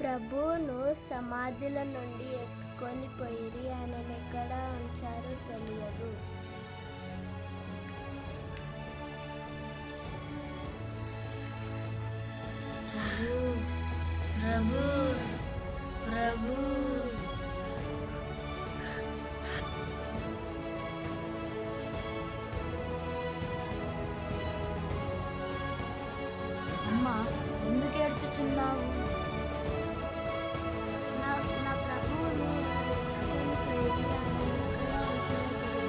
ప్రభువును సమాధుల నుండి ఎత్తుకొని పోయిరి, ఆయనను ఎక్కడ ఉంచారో తెలియదు. ప్రభు ప్రభు అమ్మా, ఎందుకు ఏడ్చుచున్నావు? నా ప్రభువును ఎత్తుకొని పోయిరి, ఆయనను ఎక్కడ ఉంచారో తెలియదు.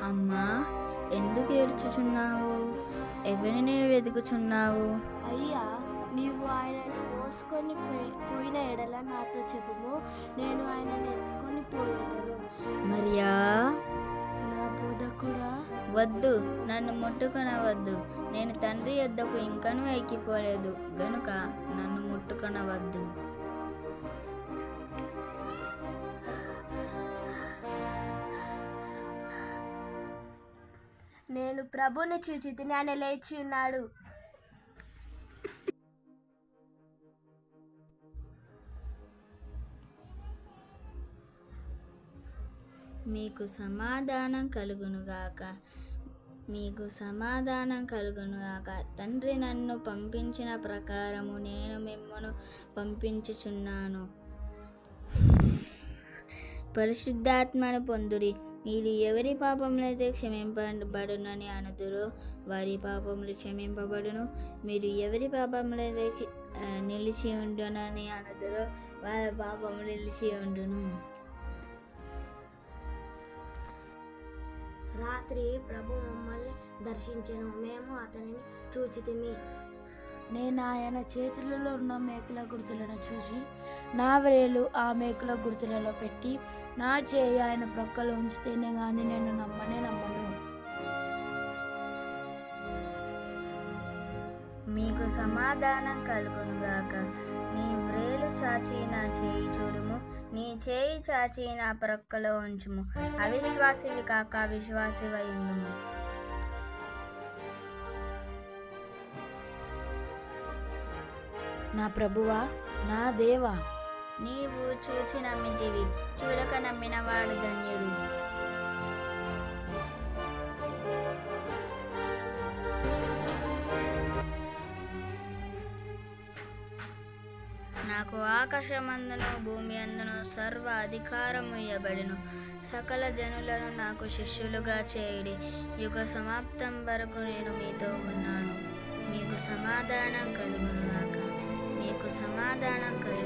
అమ్మా, ఎందుకు ఏడ్చుచున్నావు? ఎవరిని వెతుకుచున్నావు? అయ్యా, నీవు ఆయనను మోసుకొని పోయిన ఎడల నాతో చెప్పుము, నేను ఆయనను ఎత్తుకొని పోయేదను. మరియా, నా బోధకుడా, వద్దు, నన్ను ముట్టుకొనవద్దు. నేను తండ్రి యొద్దకు ఇంకనూ ఎక్కిపోలేదు గనుక నన్ను ముట్టుకొనవద్దు. నేను ప్రభువుని చూచి తిని, ఆయన లేచి ఉన్నాడు. మీకు సమాధానం కలుగునుగాక, మీకు సమాధానం కలుగునుగాక. తండ్రి నన్ను పంపించిన ప్రకారము నేను మిమ్మును పంపించుచున్నాను. పరిశుద్ధాత్మను పొందుడి. మీరు ఎవరి పాపములైతే క్షమింపబడునని అనుదురో వారి పాపములు క్షమింపబడును. మీరు ఎవరి పాపములైతే నిలిచి ఉండునని అనుదురో వారి పాపములు నిలిచి ఉండును. రాత్రి ప్రభు మమ్మల్ని దర్శించెను, మేము అతనిని చూచితిమి. నేను ఆయన చేతులలో ఉన్న మేకుల గుర్తులను చూసి నా వ్రేలు ఆ మేకుల గుర్తులలో పెట్టి నా చేయి ఆయన ప్రక్కలో ఉంచితేనే కానీ నేను నమ్మను. మీకు సమాధానం కలుగునుగాక. నీ వ్రేలు చాచి నా చేయి చూడుము, నీ చేయి చాచి నా ప్రక్కలో ఉంచుము. అవిశ్వాసివి కాక విశ్వాసివై ఉండుము. నా ప్రభువా, నా దేవా, నీవు చూచి నమ్మితివి, చూడక నమ్మిన వాడు ధన్యుడు. నాకు ఆకాశమందును భూమి అందును సర్వ అధికారము ఇయ్యబడెను. సకల జనులను నాకు శిష్యులుగా చేయుడి. యుగ సమాప్తం వరకు నేను మీతో ఉన్నాను. మీకు సమాధానం కలుగునుగాక. మీకు సమాధానం కలుగును.